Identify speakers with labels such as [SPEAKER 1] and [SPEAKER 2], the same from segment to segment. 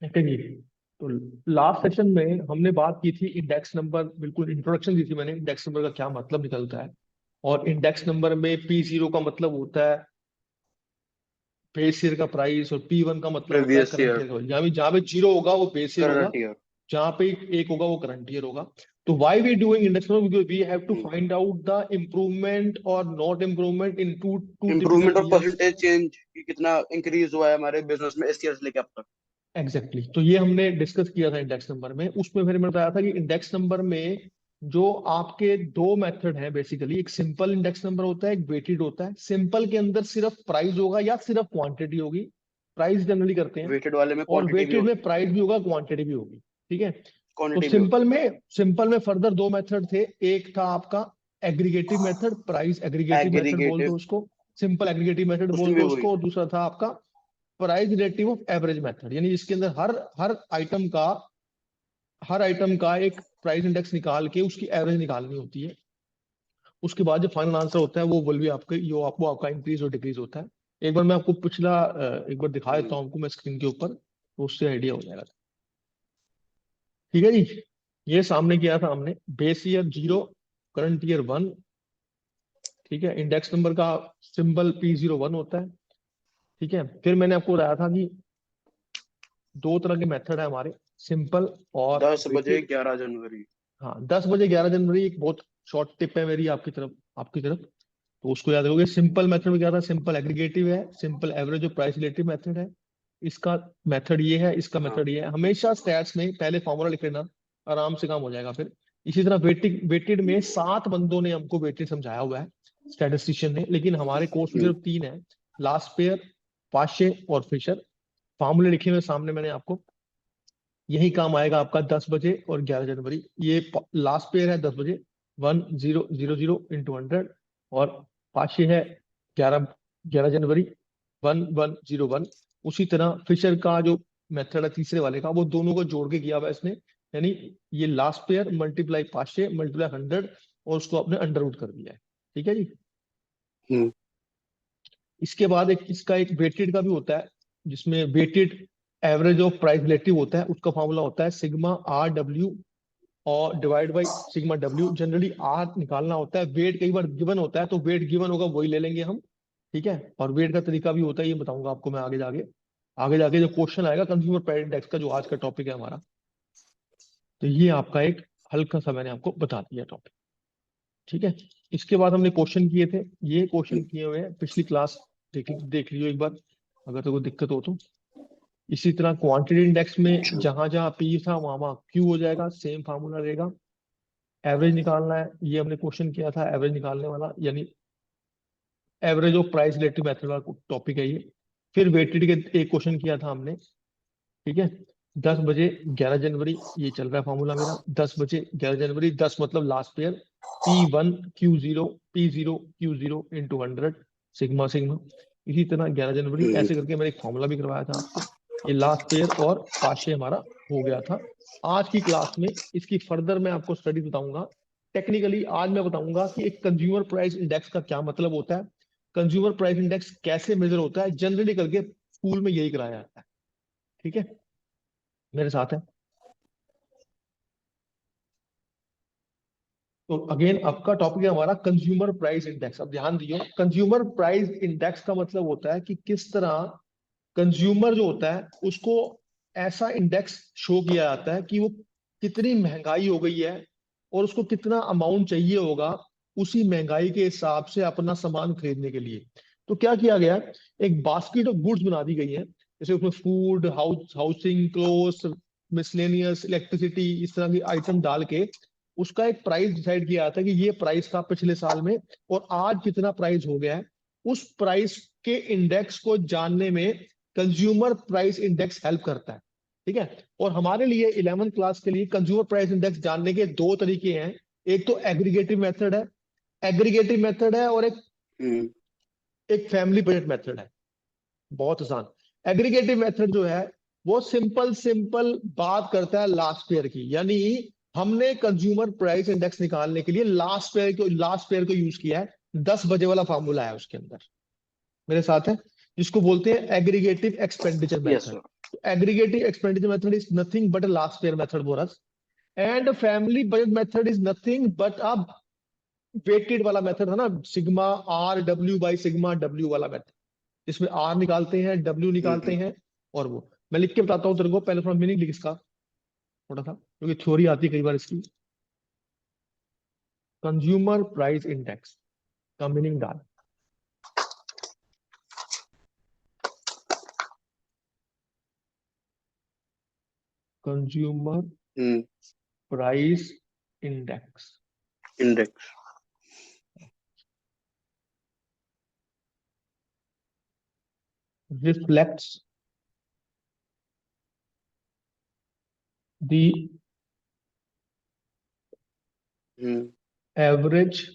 [SPEAKER 1] ठीक है जी। तो लास्ट सेशन में हमने बात की थी इंडेक्स नंबर, बिल्कुल इंट्रोडक्शन दी थी मैंने, इंडेक्स नंबर का क्या मतलब निकलता है। और इंडेक्स नंबर में P0 का मतलब होता है बेस ईयर का प्राइस, और P1 का मतलब होता है
[SPEAKER 2] प्रीवियस
[SPEAKER 1] करंट
[SPEAKER 2] ईयर,
[SPEAKER 1] ईयर का। जहाँ भी जीरो होगा वो बेस ईयर होगा,
[SPEAKER 2] करंट ईयर।
[SPEAKER 1] जहाँ पे एक होगा वो करंट ईयर होगा। तो why we doing index number, because we have to find out the improvement और not improvement in two two
[SPEAKER 2] improvement
[SPEAKER 1] typical
[SPEAKER 2] और
[SPEAKER 1] ईयर्स।
[SPEAKER 2] परसेंटेज चेंज कि कितना इंक्रीज हुआ है हमारे बिजनेस में इस ईयर से लेके अब तक।
[SPEAKER 1] Exactly exactly. तो ये हमने डिस्कस किया था इंडेक्स नंबर में। उसमें फिर मैंने बताया था कि इंडेक्स नंबर में जो आपके दो मेथड हैं बेसिकली, एक सिंपल इंडेक्स नंबर होता है, एक वेटेड होता है। सिंपल के अंदर सिर्फ प्राइस होगा या सिर्फ क्वांटिटी होगी, प्राइस जनरली करते हैं।
[SPEAKER 2] वेटेड वाले में
[SPEAKER 1] और
[SPEAKER 2] क्वांटिटी भी
[SPEAKER 1] वेटेड में
[SPEAKER 2] होगी,
[SPEAKER 1] प्राइस भी होगा, क्वांटिटी भी होगी। ठीक है। तो
[SPEAKER 2] क्वांटिटी भी होगी।
[SPEAKER 1] सिंपल में फर्दर दो मेथड थे। एक था आपका aggregative method, price aggregative method बोल दो
[SPEAKER 2] एग्रीगेटिव,
[SPEAKER 1] उसको, सिंपल एग्रीगेटिव मेथड बोल
[SPEAKER 2] उसमें भी
[SPEAKER 1] दो
[SPEAKER 2] वही।
[SPEAKER 1] उसको। और दूसरा था आपका price relative of average method, यानी इसके अंदर हर हर आइटम का एक प्राइस इंडेक्स निकाल के उसकी एवरेज निकालनी होती है। उसके बाद जो फाइनल आंसर होता है वो विल भी आपके जो आपको आपका इंक्रीज और डिक्रीज होता है। एक बार मैं आपको पिछला एक बार दिखा देता
[SPEAKER 2] हम्म,
[SPEAKER 1] हूँ आपको मैं स्क्रीन के ऊपर, तो उससे आइडिया हो जाएगा। ठीक है जी। ये सामने किया था हमने, base year zero, current year one. ठीक है। इंडेक्स नंबर का सिंबल P01 होता है। ठीक है। फिर मैंने आपको बताया था कि दो तरह के मेथड है हमारे, सिंपल और
[SPEAKER 2] 10 बजे
[SPEAKER 1] वेटेड।
[SPEAKER 2] 11 जनवरी।
[SPEAKER 1] हाँ, 10 बजे 11 जनवरी एक बहुत शॉर्ट टिप है मेरी आपकी तरफ, तो उसको याद रखोगे। सिंपल मेथड में क्या था, सिंपल एग्रीगेटिव है, सिंपल एवरेज और प्राइस रिलेटिव मेथड है। इसका मेथड ये है, इसका
[SPEAKER 2] हाँ,
[SPEAKER 1] मेथड ये है। हमेशा स्टैट्स में पहले फॉर्मूला लिख लेना, आराम से काम हो जाएगा फिर। इसी तरह वेटेड में 7 बंदों ने हमको वेटेड समझाया हुआ है, स्टैटिस्टिशियन ने, लेकिन हमारे कोर्स में
[SPEAKER 2] हम्म,
[SPEAKER 1] सिर्फ 3 है, लास्ट पेयर, पाशे और फिशर। फॉर्मूले लिखे हुए सामने मैंने आपको। यही काम आएगा आपका 10 बजे और 11 जनवरी। ये लास्ट पेयर है 10 बजे, 1000 इंटू 100, और पाशे है 11 11 जनवरी, 1101। उसी तरह फिशर का जो मेथड है तीसरे वाले का, वो दोनों को जोड़ के किया हुआ है इसने। यानी ये लास्ट पेयर मल्टीप्लाई पाशे मल्टीप्लाई 100, और उसको आपने अंडर रूट कर दिया है। ठीक है जी।
[SPEAKER 2] हम्म,
[SPEAKER 1] इसके बाद एक इसका एक वेटेड का भी होता है, जिसमें weighted average of price relative होता है। उसका फॉर्मूला होता है सिग्मा RW और divide by sigma W। Generally R निकालना होता है, वेट कई बार गिवन होता है, तो वेट गिवन होगा वही ले लेंगे हम। ठीक है। और वेट का तरीका भी होता है, ये बताऊंगा आपको मैं आगे जाके जो क्वेश्चन आएगा कंज्यूमर प्राइस इंडेक्स का, जो आज का टॉपिक है हमारा। तो ये आपका एक हल्का सा मैंने आपको बता दिया टॉपिक। ठीक है। इसके बाद हमने क्वेश्चन किए थे, ये क्वेश्चन किए हुए हैं पिछली क्लास, देख लियो एक बार अगर तो कोई दिक्कत हो तो। इसी तरह क्वांटिटी इंडेक्स में
[SPEAKER 2] अच्छा।
[SPEAKER 1] जहां जहां P था वहां वहां Q हो जाएगा, सेम फार्मूला रहेगा। एवरेज निकालना है, ये हमने क्वेश्चन किया था एवरेज निकालने वाला, यानी average of price relative method वाला टॉपिक है ये। फिर वेटेड के एक क्वेश्चन किया था हमने। ठीक है। 10 बजे 11 जनवरी, ये चल रहा है फॉर्मूला मेरा, 10 बजे 11 जनवरी, 10 मतलब last pair, P1 Q0 P0 Q0 into 100, sigma sigma. इसी तरह 11 जनवरी,
[SPEAKER 2] हम्म,
[SPEAKER 1] ऐसे करके मैंने एक फॉर्मूला भी करवाया था आपको। ये लास्ट पेयर और पाशे हमारा हो गया था। आज की क्लास में इसकी फर्दर मैं आपको स्टडी बताऊंगा। टेक्निकली आज मैं बताऊंगा कि एक कंज्यूमर प्राइस इंडेक्स का क्या मतलब होता है, कंज्यूमर प्राइस इंडेक्स कैसे मेजर होता है। जनरली करके स्कूल में यही कराया जाता है। ठीक है, मेरे साथ है। तो अगेन आपका टॉपिक है हमारा कंज्यूमर प्राइस इंडेक्स। अब ध्यान दियो, कंज्यूमर प्राइस इंडेक्स का मतलब होता है कि किस तरह कंज्यूमर जो होता है उसको ऐसा इंडेक्स शो किया जाता है कि वो कितनी महंगाई हो गई है और उसको कितना अमाउंट चाहिए होगा उसी महंगाई के हिसाब से अपना सामान खरीदने के लिए। तो क्या किया गया, एक बास्केट ऑफ गुड्स बना दी गई है, जैसे उसमें food, housing, clothes, miscellaneous, electricity, इस तरह की आइटम डाल के उसका एक प्राइस डिसाइड किया जाता है कि ये प्राइस था पिछले साल में और आज कितना प्राइस हो गया है। उस प्राइस के इंडेक्स को जानने में कंज्यूमर प्राइस इंडेक्स हेल्प करता है। ठीक है। और हमारे लिए 11th क्लास के लिए कंज्यूमर प्राइस इंडेक्स जानने के दो तरीके हैं। एक तो एग्रीगेटिव मेथड है और एक
[SPEAKER 2] हम्म,
[SPEAKER 1] एक फैमिली बजट मेथड है। बहुत आसान। एग्रीगेटिव मेथड जो है वो सिंपल सिंपल बात करता है लास्ट पेयर की, यानी हमने कंज्यूमर प्राइस इंडेक्स निकालने के लिए लास्ट पेयर को यूज किया है। 10 बजे वाला फॉर्मूला है उसके अंदर, मेरे साथ है, जिसको बोलते हैं aggregative expenditure
[SPEAKER 2] yes
[SPEAKER 1] method.
[SPEAKER 2] Sir.
[SPEAKER 1] Aggregating expenditure method is nothing but a last year method for us, and family budget method is nothing but a weighted वाला मेथड है ना, sigma R W by sigma W वाला method, जिसमें R निकालते हैं, W निकालते हैं, और वो मैं लिख के बताता हूँ तेरे को, पहले थोड़ा मीनिंग लिख इसका थोड़ा सा, क्योंकि थ्योरी आती है कई बार इसकी। कंज्यूमर प्राइस इंडेक्स का मीनिंग डाल, consumer price index reflects the average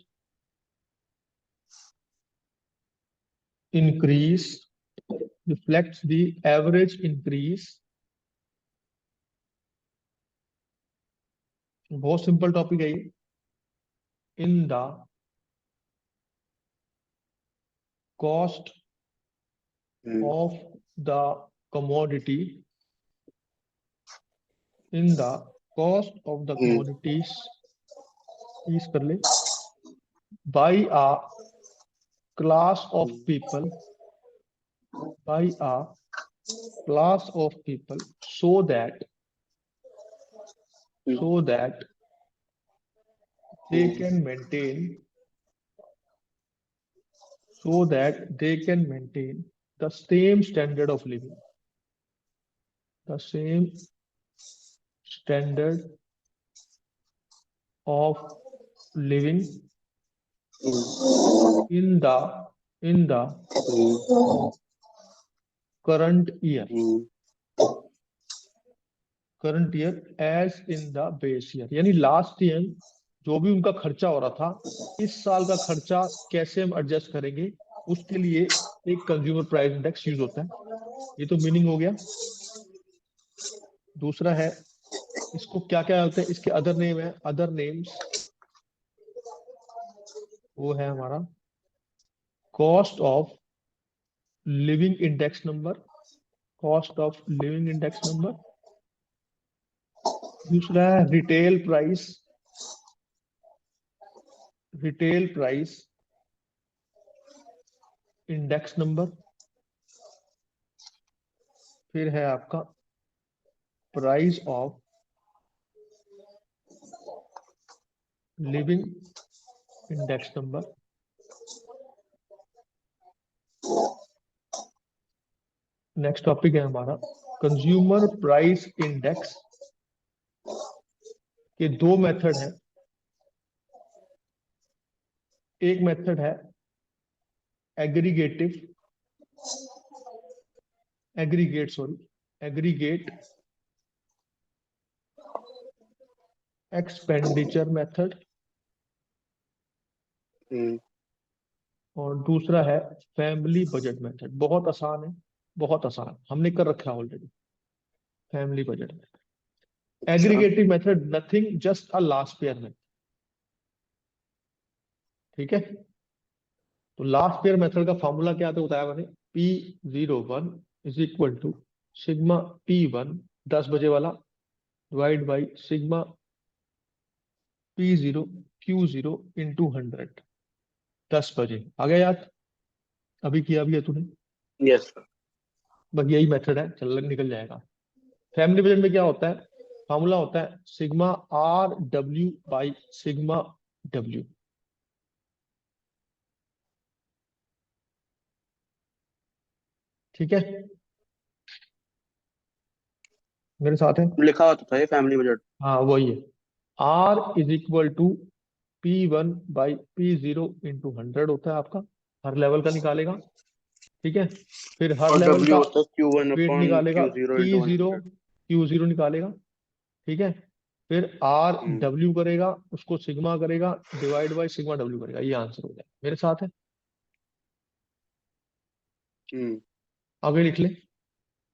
[SPEAKER 1] increase, reflects the average increase, बहुत सिंपल टॉपिक है ये, in the cost of the commodity, in the cost of the commodities, इस कर ले, by a class of people, by a class of people, so that they can maintain, the same standard of living, the same standard of living in the current year as in the base year, यानी last year जो भी उनका खर्चा हो रहा था, इस साल का खर्चा कैसे हम एडजस्ट करेंगे, उसके लिए एक कंज्यूमर प्राइस इंडेक्स यूज होता है। ये तो मीनिंग हो गया। दूसरा है, इसको क्या क्या होते हैं, इसके अदर नेम है, अदर नेम्स, वो है हमारा cost of living index number, cost of living index number. दूसरा है रिटेल प्राइस इंडेक्स नंबर। फिर है आपका price of living index number. Next topic है हमारा कंज्यूमर प्राइस इंडेक्स के दो मेथड हैं। एक मेथड है एग्रीगेट एक्सपेंडिचर मेथड, और दूसरा है फैमिली बजट मेथड। बहुत आसान है, बहुत आसान, हमने कर रखा है already. Family budget method, aggregative method nothing, just a last pair method. ठीक है, तो लास्ट पेयर मेथड का फॉर्मूला क्या था बताया मैंने, P01 is equal to sigma P1 10 बजे वाला divide by sigma P0 Q0 into 100 10 बजे। आ गया याद? अभी किया भी है तूने?
[SPEAKER 2] Yes sir.
[SPEAKER 1] बस यही मेथड है, चल निकल जाएगा। फैमिली बजट में क्या होता है, फॉर्मूला होता है sigma RW by sigma W। ठीक है, मेरे साथ है?
[SPEAKER 2] लिखा हुआ तो था ये फैमिली बजट।
[SPEAKER 1] हाँ वही है, R is equal to P1 by P0 into 100 होता है आपका, हर लेवल का निकालेगा। ठीक है, फिर हर
[SPEAKER 2] और
[SPEAKER 1] लेवल
[SPEAKER 2] W
[SPEAKER 1] का
[SPEAKER 2] होता है Q1
[SPEAKER 1] वेट
[SPEAKER 2] अपॉन
[SPEAKER 1] निकालेगा,
[SPEAKER 2] Q0 इंटू
[SPEAKER 1] P0
[SPEAKER 2] 100।
[SPEAKER 1] Q0 निकालेगा। ठीक है, फिर RW करेगा, उसको सिग्मा करेगा, डिवाइड बाई सिग्मा W करेगा, ये आंसर हो जाएगा। मेरे साथ है? आगे लिख ले,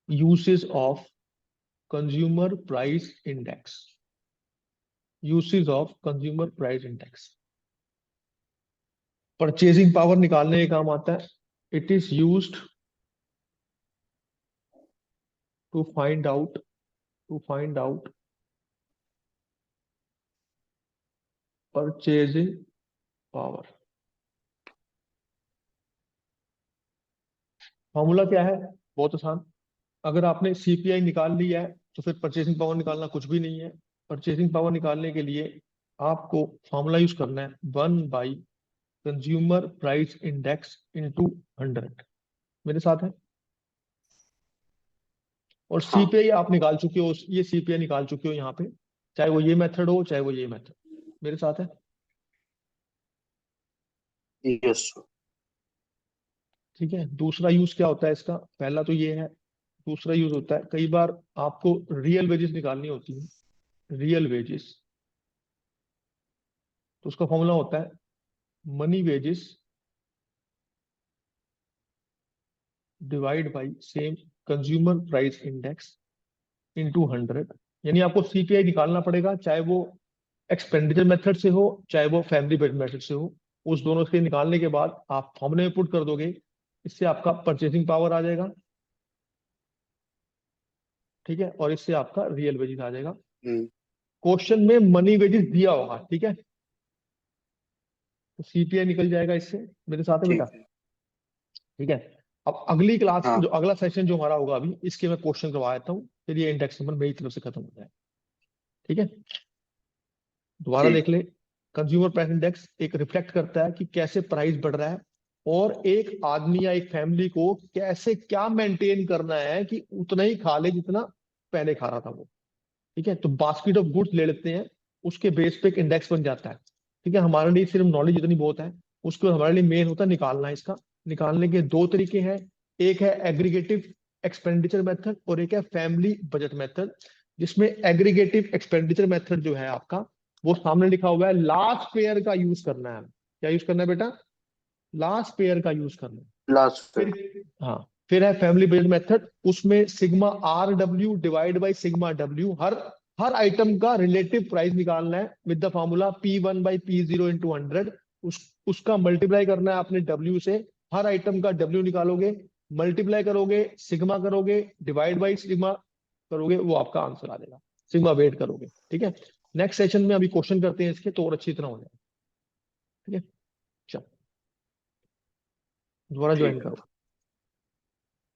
[SPEAKER 1] usage of consumer price index, usage of consumer price index purchasing power निकालने के काम आता है। It is used to find out purchasing power. Formula क्या है? बहुत आसान। अगर आपने सीपीआई निकाल लिया है तो फिर परचेसिंग पावर निकालना कुछ भी नहीं है। परचेसिंग पावर निकालने के लिए आपको फॉर्मूला यूज करना है 1 by consumer price index into 100। मेरे साथ है? और
[SPEAKER 2] हाँ
[SPEAKER 1] सीपीआई आप निकाल चुके हो, ये सीपीआई निकाल चुके हो यहाँ पे, चाहे वो ये मेथड हो चाहे वो ये मेथड। मेरे साथ है?
[SPEAKER 2] यस।
[SPEAKER 1] ठीक है। दूसरा यूज क्या होता है इसका? पहला तो ये है। दूसरा यूज होता है, कई बार आपको रियल वेजेस निकालनी होती है, रियल वेजेस। तो उसका फॉर्मूला होता है money wages divide by same consumer price index into 100। यानी आपको सीपीआई निकालना पड़ेगा, चाहे वो एक्सपेंडिचर मेथड से हो चाहे वो फैमिली बजट मेथड से हो। उस दोनों से निकालने के बाद आप फॉर्मूले में पुट कर दोगे, इससे आपका परचेसिंग पावर आ जाएगा। ठीक है। और इससे आपका रियल वेजेस आ जाएगा।
[SPEAKER 2] हम्म।
[SPEAKER 1] क्वेश्चन में मनी वेजेस दिया होगा, ठीक है, तो सीपीआई निकल जाएगा इससे। मेरे साथ है बेटा?
[SPEAKER 2] ठीक है।
[SPEAKER 1] ठीक है। अब अगली क्लास,
[SPEAKER 2] हाँ
[SPEAKER 1] जो अगला सेशन जो हमारा होगा अभी, इसके मैं क्वेश्चन करवा देता हूँ, फिर ये इंडेक्स नंबर मेरी तरफ से खत्म हो जाए। ठीक है। दोबारा
[SPEAKER 2] ठीक।
[SPEAKER 1] देख ले। कंज्यूमर प्राइस इंडेक्स एक रिफ्लेक्ट करता है कि कैसे प्राइस बढ़ रहा है और एक आदमी या एक फैमिली को कैसे क्या मेंटेन करना है कि उतना ही खा ले जितना पहले खा रहा था वो। ठीक है। तो बास्केट ऑफ गुड्स ले लेते हैं, उसके बेस पे एक इंडेक्स बन जाता है। ठीक है। हमारे लिए सिर्फ नॉलेज इतनी बहुत है। उसको हमारे लिए मेन होता है निकालना है इसका। निकालने के दो तरीके हैं, एक है एग्रीगेटिव एक्सपेंडिचर मेथड और एक है फैमिली बजट मेथड। जिसमें एग्रीगेटिव एक्सपेंडिचर मेथड जो है आपका, वो सामने लिखा हुआ है, लास्ट पेयर का यूज करना है। क्या यूज करना है बेटा? लास्ट पेयर का यूज करना है।
[SPEAKER 2] लास्ट पे।
[SPEAKER 1] फिर हाँ, फिर है फैमिली बजट मेथड। उसमें sigma R W divide by sigma W, her her item का रिलेटिव प्राइस निकालना है विद द फॉर्मूला P1/P0 × 100। उसका मल्टीप्लाई करना है आपने डब्ल्यू से। हर आइटम का डब्ल्यू निकालोगे, मल्टीप्लाई करोगे, सिग्मा करोगे, डिवाइड बाई सिग्मा करोगे, वो आपका आंसर आ जाएगा। सिग्मा वेट करोगे। ठीक है। नेक्स्ट सेशन में अभी क्वेश्चन करते हैं इसके, तो और अच्छी तरह हो जाएगा। ठीक है। चलो, दोबारा ज्वाइन
[SPEAKER 2] ठीक है।
[SPEAKER 1] करो।